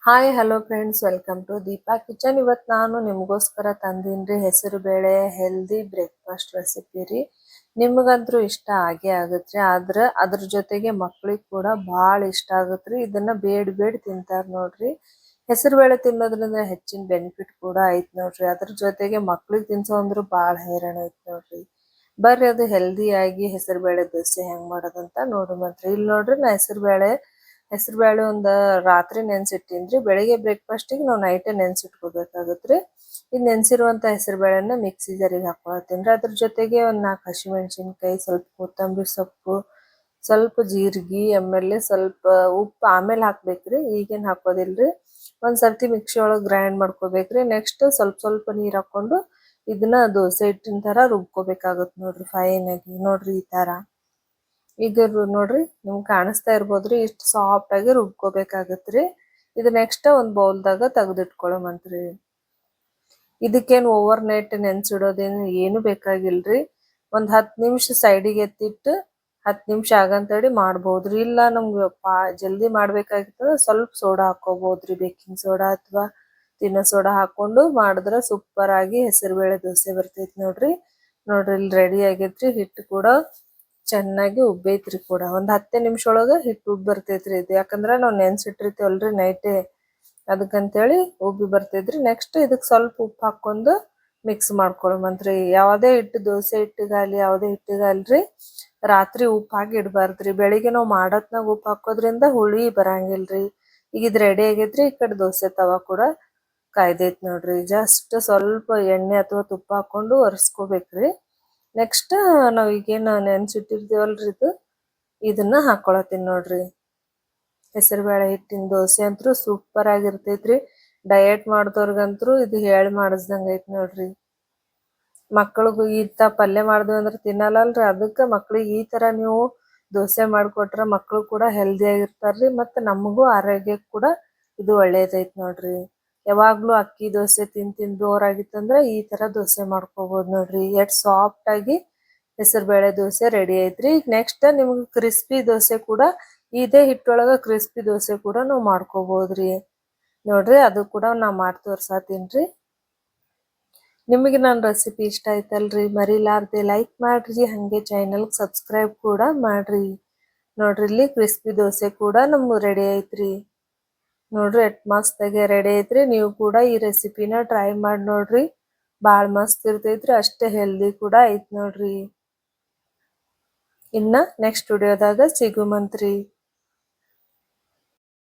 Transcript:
Hi hello friends, welcome to Deepa kitchen. ಇವತ್ತು ನಾನು ನಿಮಗೋಸ್ಕರ ತಂದೀನಿ ಹೆಸರು ಬೇಳೆ ಹೆಲ್ದಿ ಬ್ರೇಕ್ಫಾಸ್ಟ್ ರೆಸಿಪಿ ರೀ. ನಿಮಗಂತೂ ಇಷ್ಟ ಆಗೇ ಆಗುತ್ತೆ, ಆದ್ರೆ ಅದ್ರ ಜೊತೆಗೆ ಮಕ್ಳಿಗೆ ಕೂಡ ಭಾಳ ಇಷ್ಟ ಆಗುತ್ತೆ. ಇದನ್ನ ಬೇಡ ತಿಂತಾರೆ ನೋಡ್ರಿ. ಹೆಸರು ಬೇಳೆ ತಿನ್ನೋದ್ರಿಂದ ಹೆಚ್ಚಿನ ಬೆನಿಫಿಟ್ ಕೂಡ ಐತ್ ನೋಡ್ರಿ. ಅದ್ರ ಜೊತೆಗೆ ಮಕ್ಳಿಗೆ ತಿನ್ಸೋ ಅಂದ್ರೂ ಭಾಳ ಹೈರಾಣ ಐತ್ ನೋಡ್ರಿ. ಬರ್ರಿ ಅದು ಹೆಲ್ದಿಯಾಗಿ ಹೆಸರು ಬೇಳೆ ದೋಸೆ ಹೆಂಗ್ ಮಾಡೋದಂತ ನೋಡುವಂತ್ರಿ. ಇಲ್ಲಿ ನೋಡ್ರಿ, ನಾ ಹೆಸರು ಬೇಳೆ ಒಂದು ರಾತ್ರಿ ನೆನ್ಸಿಟ್ಟಿನ್ರಿ. ಬೆಳಿಗ್ಗೆ ಬ್ರೇಕ್ಫಾಸ್ಟಿಗೆ ನಾವು ನೈಟೇ ನೆನ್ಸಿಟ್ಕೋಬೇಕಾಗತ್ರಿ. ಇದು ನೆನ್ಸಿರುವಂತ ಹೆಸರು ಬೇಳೆನ ಮಿಕ್ಸಿ ಜಾರಿಗೆ ಹಾಕೊಳತ್ತೀನಿ. ಅದ್ರ ಜೊತೆಗೆ ಒಂದು 4 ಹಸಿಮೆಣಸಿನ್ಕಾಯಿ, ಸ್ವಲ್ಪ ಕೊತ್ತಂಬರಿ ಸೊಪ್ಪು, ಸ್ವಲ್ಪ ಜೀರಿಗೆ, ಆಮೇಲೆ ಸ್ವಲ್ಪ ಉಪ್ಪು ಆಮೇಲೆ ಹಾಕ್ಬೇಕ್ರಿ, ಈಗೇನು ಹಾಕೋದಿಲ್ರಿ. ಒಂದ್ ಸರ್ತಿ ಮಿಕ್ಸಿ ಒಳಗೆ ಗ್ರೈಂಡ್ ಮಾಡ್ಕೋಬೇಕ್ರಿ. ನೆಕ್ಸ್ಟ್ ಸ್ವಲ್ಪ ನೀರ್ ಹಾಕೊಂಡು ಇದನ್ನ ದೋಸೆ ಹಿಟ್ಟಿನ ತರ ರುಬ್ಕೋಬೇಕಾಗತ್ ನೋಡ್ರಿ. ಫೈನ್ ಆಗಿ ನೋಡ್ರಿ ಈ ತರ. ಈಗ ನೋಡ್ರಿ, ನಿಮ್ಗೆ ಕಾಣಿಸ್ತಾ ಇರ್ಬೋದ್ರಿ, ಇಷ್ಟು ಸಾಫ್ಟ್ ಆಗಿ ರುಬ್ಕೋಬೇಕಾಗತ್ರಿ. ಇದು ನೆಕ್ಸ್ಟ್ ಒಂದ್ ಬೌಲ್ದಾಗ ತೆಗೆದಿಟ್ಕೊಳ್ಳೋಮಂತ್ರಿ. ಇದಕ್ಕೇನು ಓವರ್ ನೈಟ್ ನೆನ್ಸಿಡೋದೇನು ಏನು ಬೇಕಾಗಿಲ್ರಿ. ಒಂದ್ 10 ನಿಮಿಷ ಸೈಡಿಗೆ ಎತ್ತಿಟ್ಟು 10 ನಿಮಿಷ ಆಗಂತೇಳಿ ಮಾಡ್ಬೋದ್ರಿ. ಇಲ್ಲ ನಮ್ಗೆ ಜಲ್ದಿ ಮಾಡ್ಬೇಕಾಗಿರ್ತದ, ಸ್ವಲ್ಪ ಸೋಡಾ ಹಾಕೋಬೋದ್ರಿ, ಬೇಕಿಂಗ್ ಸೋಡಾ ಅಥವಾ ತಿನ್ನೋ ಸೋಡಾ ಹಾಕೊಂಡು ಮಾಡಿದ್ರೆ ಸೂಪರ್ ಆಗಿ ಹೆಸರುಬೇಳೆ ದೋಸೆ ಬರ್ತೈತಿ ನೋಡ್ರಿ. ಇಲ್ಲಿ ರೆಡಿ ಆಗೈತ್ರಿ. ಹಿಟ್ಟು ಕೂಡ ಚೆನ್ನಾಗಿ ಉಬ್ಬೈತ್ರಿ ಕೂಡ. ಒಂದ್ 10 ನಿಮಿಷ ಒಳಗ ಹಿಟ್ಟು ಉಬ್ಬಿ ಬರ್ತೈತ್ರಿ ಇದು. ಯಾಕಂದ್ರ ನಾವು ನೆನ್ಸಿಟ್ಟಿರ್ತೀವಲ್ರಿ ನೈಟೇ, ಅದಕ್ಕಂತೇಳಿ ಉಬ್ಬಿ ಬರ್ತೈತ್ರಿ. ನೆಕ್ಸ್ಟ್ ಇದಕ್ ಸ್ವಲ್ಪ ಉಪ್ಪು ಹಾಕೊಂಡು ಮಿಕ್ಸ್ ಮಾಡ್ಕೊಳಮಂತ್ರಿ. ಯಾವುದೇ ಹಿಟ್ಟು, ದೋಸೆ ಹಿಟ್ಟಿಗಾಲಿ ಯಾವುದೇ ಹಿಟ್ಟಿಗಾಲ್ರಿ, ರಾತ್ರಿ ಉಪ್ಪು ಹಾಕಿ ಇಡಬಾರ್ದ್ರಿ. ಬೆಳಿಗ್ಗೆ ನಾವು ಮಾಡತ್ನಾಗ ಉಪ್ಪು ಹಾಕೋದ್ರಿಂದ ಹುಳಿ ಬರಂಗಿಲ್ರಿ. ಈಗ ಇದು ರೆಡಿ ಆಗೈತ್ರಿ. ಈ ಕಡೆ ದೋಸೆ ತವಾ ಕೂಡ ಕಾಯ್ದೈತ್ ನೋಡ್ರಿ. ಜಸ್ಟ್ ಸ್ವಲ್ಪ ಎಣ್ಣೆ ಅಥವಾ ತುಪ್ಪ ಹಾಕೊಂಡು ಒರೆಸ್ಕೋಬೇಕ್ರಿ. ನೆಕ್ಸ್ಟ್ ನಾವ್ ಈಗೇನು ನೆನ್ಸಿಟ್ಟಿರ್ತೀವಲ್ರಿ ಇದನ್ನ ಹಾಕೊಳತ್ತೀನಿ ನೋಡ್ರಿ. ಹೆಸರುಬೇಳೆ ಹಿಟ್ಟಿನ ದೋಸೆ ಅಂತೂ ಸೂಪರ್ ಆಗಿರ್ತೈತ್ರಿ. ಡಯಟ್ ಮಾಡ್ದವ್ರಿಗಂತೂ ಇದು ಹೇಳಿ ಮಾಡಿಸ್ದಂಗ ಐತ್ ನೋಡ್ರಿ. ಮಕ್ಕಳಿಗೂ ಪಲ್ಯ ಮಾಡ್ದೇವ್ ಅಂದ್ರೆ ತಿನ್ನಲ್ಲಲ್ರಿ. ಅದಕ್ಕೆ ಮಕ್ಳಿಗೆ ಈ ತರ ನೀವು ದೋಸೆ ಮಾಡ್ಕೊಟ್ರ ಮಕ್ಕಳು ಕೂಡ ಹೆಲ್ದಿ ಆಗಿರ್ತಾರ್ರಿ. ಮತ್ತೆ ನಮಗೂ ಆರೋಗ್ಯಕ್ಕೆ ಕೂಡ ಇದು ಒಳ್ಳೇದೈತ್ ನೋಡ್ರಿ. ಯಾವಾಗ್ಲೂ ಅಕ್ಕಿ ದೋಸೆ ತಿಂದು ಬೋರ್ ಆಗಿತ್ತಂದ್ರೆ ಈ ತರ ದೋಸೆ ಮಾಡ್ಕೋಬಹುದು ನೋಡ್ರಿ. ಎಷ್ಟ್ ಸಾಫ್ಟ್ ಆಗಿ ಹೆಸರುಬೇಳೆ ದೋಸೆ ರೆಡಿ ಐತ್ರಿ. ನೆಕ್ಸ್ಟ್ ನಿಮ್ಗೆ ಕ್ರಿಸ್ಪಿ ದೋಸೆ ಕೂಡ ಇದೇ ಹಿಟ್ಟೊಳಗ ಕ್ರಿಸ್ಪಿ ದೋಸೆ ಕೂಡ ನಾವು ಮಾಡ್ಕೋಬಹುದ್ರಿ ನೋಡ್ರಿ. ಅದು ಕೂಡ ನಾ ಮಾಡಿ ತೋರ್ಸಾತೀನ್ರಿ. ನಿಮಗೆ ನನ್ನ ರೆಸಿಪಿ ಇಷ್ಟ ಆಯ್ತಲ್ರಿ, ಮರಿಲಾರ್ದೆ ಲೈಕ್ ಮಾಡ್ರಿ, ಹಂಗೆ ಚಾನಲ್ ಸಬ್ಸ್ಕ್ರೈಬ್ ಕೂಡ ಮಾಡ್ರಿ. ನೋಡ್ರಿ, ಇಲ್ಲಿ ಕ್ರಿಸ್ಪಿ ದೋಸೆ ಕೂಡ ನಮ್ಗೆ ರೆಡಿ ಐತ್ರಿ. ನೋಡ್ರಿ ಎಷ್ಟ್ ಮಸ್ತಾಗಿ ರೆಡಿ ಐತ್ರಿ. ನೀವು ಕೂಡ ಈ ರೆಸಿಪಿನ ಟ್ರೈ ಮಾಡಿ ನೋಡ್ರಿ, ಭಾಳ ಮಸ್ತ್ ಇರ್ತೈತ್ರಿ. ಅಷ್ಟೇ ಹೆಲ್ದಿ ಕೂಡ ಐತ್ ನೋಡ್ರಿ. ಇನ್ನ ನೆಕ್ಸ್ಟ್ ವಿಡಿಯೋದಾಗ ಸಿಗುಮಂತ್ರಿ.